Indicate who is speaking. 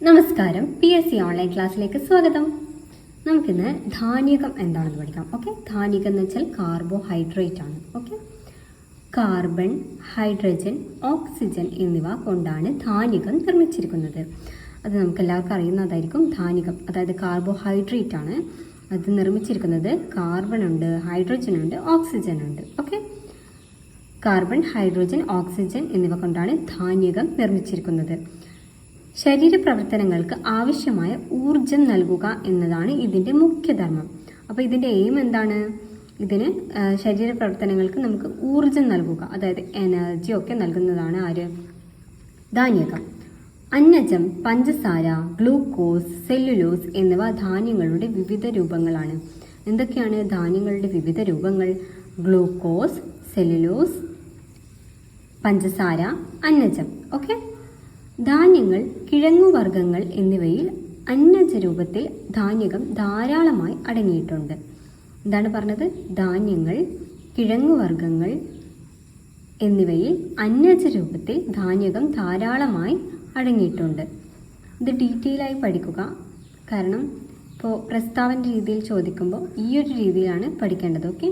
Speaker 1: നമസ്കാരം, PSC online ക്ലാസ്സിലേക്ക് സ്വാഗതം. നമുക്കിന്ന് ധാന്യകം എന്താണെന്ന് പഠിക്കാം. ഓക്കെ, ധാന്യകം എന്ന് വെച്ചാൽ കാർബോഹൈഡ്രേറ്റ് ആണ്. ഓക്കെ, കാർബൺ, ഹൈഡ്രജൻ, ഓക്സിജൻ എന്നിവ കൊണ്ടാണ് ധാന്യകം നിർമ്മിച്ചിരിക്കുന്നത്. അത് നമുക്ക് എല്ലാവർക്കും അറിയുന്നതായിരിക്കും. ധാന്യകം അതായത് കാർബോഹൈഡ്രേറ്റ് ആണ്. അത് നിർമ്മിച്ചിരിക്കുന്നത് കാർബൺ ഉണ്ട്, ഹൈഡ്രജൻ ഉണ്ട്, ഓക്സിജൻ ഉണ്ട്. ഓക്കെ, കാർബൺ, ഹൈഡ്രജൻ, ഓക്സിജൻ എന്നിവ കൊണ്ടാണ് ധാന്യകം നിർമ്മിച്ചിരിക്കുന്നത്. ശരീരപ്രവർത്തനങ്ങൾക്ക് ആവശ്യമായ ഊർജം നൽകുക എന്നതാണ് ഇതിൻ്റെ മുഖ്യധർമ്മം. അപ്പോൾ ഇതിൻ്റെ എയിം എന്താണ്? ഇതിന് ശരീരപ്രവർത്തനങ്ങൾക്ക് നമുക്ക് ഊർജം നൽകുക, അതായത് എനർജി ഒക്കെ നൽകുന്നതാണ് ആര്? ധാന്യകം. അന്നജം, പഞ്ചസാര, ഗ്ലൂക്കോസ്, സെല്ലുലോസ് എന്നിവ ധാന്യങ്ങളുടെ വിവിധ രൂപങ്ങളാണ്. എന്തൊക്കെയാണ് ധാന്യങ്ങളുടെ വിവിധ രൂപങ്ങൾ? ഗ്ലൂക്കോസ്, സെല്ലുലോസ്, പഞ്ചസാര, അന്നജം. ഓക്കെ, ധാന്യങ്ങൾ, കിഴങ്ങുവർഗ്ഗങ്ങൾ എന്നിവയിൽ അന്നജ രൂപത്തിൽ ധാന്യകം ധാരാളമായി അടങ്ങിയിട്ടുണ്ട്. എന്താണ് പറഞ്ഞത്? ധാന്യങ്ങൾ, കിഴങ്ങുവർഗ്ഗങ്ങൾ എന്നിവയിൽ അന്നജ രൂപത്തിൽ ധാന്യകം ധാരാളമായി അടങ്ങിയിട്ടുണ്ട്. ഇത് ഡീറ്റെയിൽ ആയി പഠിക്കുക. കാരണം ഇപ്പോൾ പ്രസ്താവന രീതിയിൽ ചോദിക്കുമ്പോൾ ഈ ഒരു രീതിയിലാണ് പഠിക്കേണ്ടത്. ഓക്കെ.